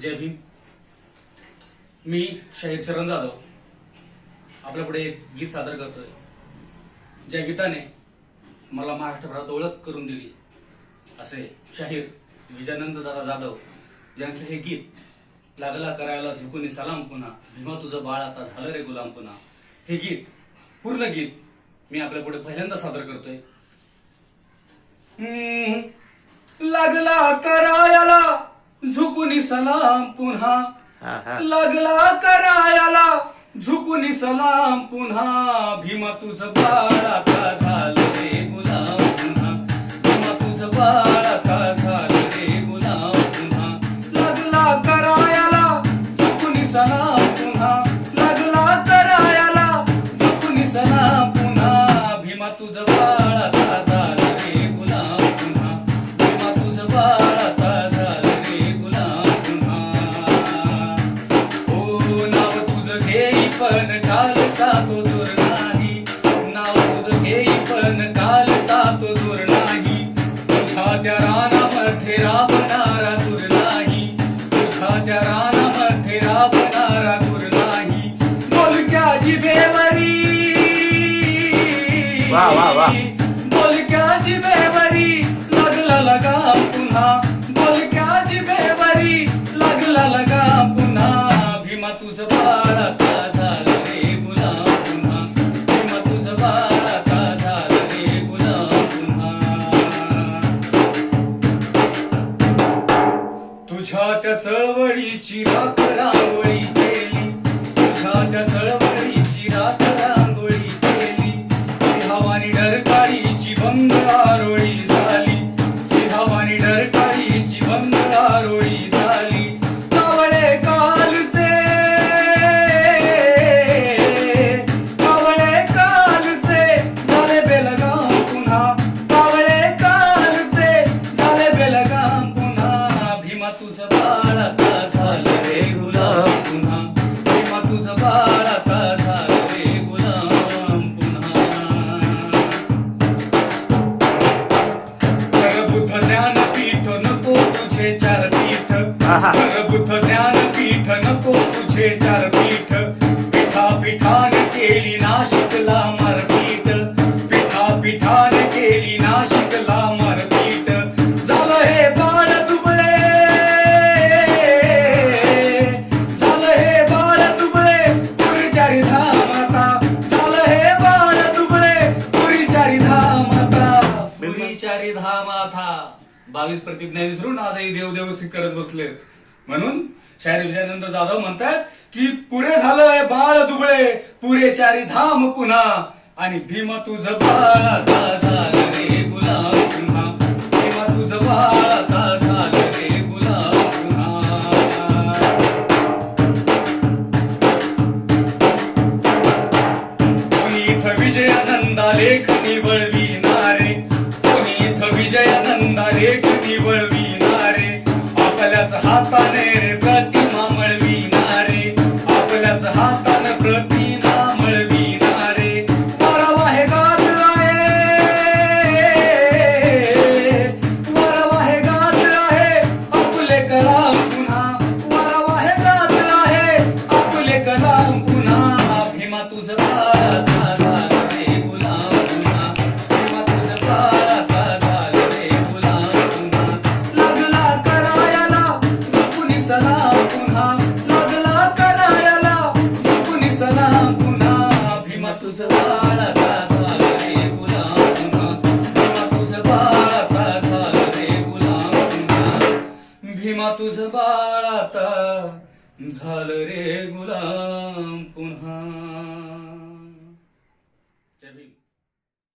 जय भीम. मी शाहीर शरण जाधव आपल्या पुढे एक गीत सादर करतोय, ज्या गीताने मला महाराष्ट्रभरात ओळख करून दिली असे शाहीर विजयानंद दादा जाधव यांचं हे गीत लागला करायला झुकून सलाम पुन्हा, भीमा तुझं बाळ आता झालं रे गुलाम पुन्हा. हे गीत पूर्ण गीत मी आपल्या पुढे पहिल्यांदा सादर करतोय. लागला करायला झुकून सलाम पुन्हा, लागला करायला झुकून सलाम पुन्हा, भीमा तुझं बाळ आता झालं रे गुलाम पुन्हा, भीमा तुझं बाळ आता झालं रे गुलाम पुन्हा. लागला करायला झुकून सलाम पुन्हा, लागला करायला झुकून सलाम पुन्हा, भीमा तुझं बाळ आता झालं रे गुलाम पुन्हा, भीमा तुझं बाळ आता झालं रे गुलाम पुन्हा. हो नाव तुझं घेई पण कालचा तो दूर नाही, नाव तुझं घेई पण कालचा तो दूर नाही, तुझ्या त्या रानामध्ये राबणारा दूर नाही, तुझ्या त्या रानामध्ये राबणारा दूर नाही. बोलक्या जिभेवरी बोलक्या जिभेवरी लागला लगाम पुन्हा, बोलक्या जिभेवरी लागला लगाम पुन्हा, भीमा तुझं बाळ आता झालं रे गुलाम पुन्हा, भीमा तुझं बाळ आता झालं रे गुलाम पुन्हा. तुझ्या त्या चळवळीची राख रांगोळी केली, तुझ्या त्या चळवळीची राख रांगोळी केली, सिंहावानी डरकाळीची बंद आरोळी झाली, सिंहावानी डरकाळीची बंद आरोळी झाली. कावळे कालचे कावळे कालचे झाले बेलगाम पुन्हा, कावळे कालचे झाले बेलगाम पुन्हा, भीमा तुझं बाळ आता झालं रे गुलाम पुन्हा, भीमा तुझं बाळ आता झालं रे गुलाम पुन्हा. बुद्ध ज्ञानपीठ नको तुझे चार पीठ, बुद्ध ज्ञानपीठ नको तुझे चार पीठ, पिठा पिठाने केली नाशिकला मारपीट, पिठा पिठाने केली नाशिकला मारपीट. झालं हे बाळ दुबळे, झालं हे बाळ दुबळे पुरी चारी धाम आता, झालं हे बाळ दुबळे पुरी चारी धाम आता, पुरी चारी धाम आता. 22 प्रतिज्ञा विसरून आजही देवदेव करत बसले. म्हणून शाहीर विजयानंद जाधव म्हणतात की पुरे झालंय बाळ दुबळे पुरे चारी धाम पुन्हा, आणि भीमा तुझं बाळ आता झालं रे गुलाम पुन्हा, भीमा तुझं बाळ आता झालं रे गुलाम पुन्हा. कोणी इथं विजयानंदा लेख निवळविणारे, कोणी इथं विजयानंदा लेख निवळविणारे, आपल्याच हाताने रे प्रतिमा मिळविणारे, आपल्याच हाताने प्रतिमा मिळविणारे. वारावा हे गात आहे, वारावा हे गात आहे आपले कलाम पुन्हा, वारावा हे गात आहे आपले कलाम पुन्हा, भीमा तुझं बाळ आता झालं रे गुलाम पुन्हा, भीमा तुझं बाळ आता झालं रे गुलाम पुन्हा. लागला करायला झुकून सलाम पुन्हा, लागला करायला झुकून सलाम पुन्हा, भीमा तुझं बाळ आता झालं रे गुलाम पुन्हा, भीमा तुझं बाळ आता झालं रे गुलाम पुन्हा, भीमा तुझं बाळ आता झालं रे गुलाम पुन्हा.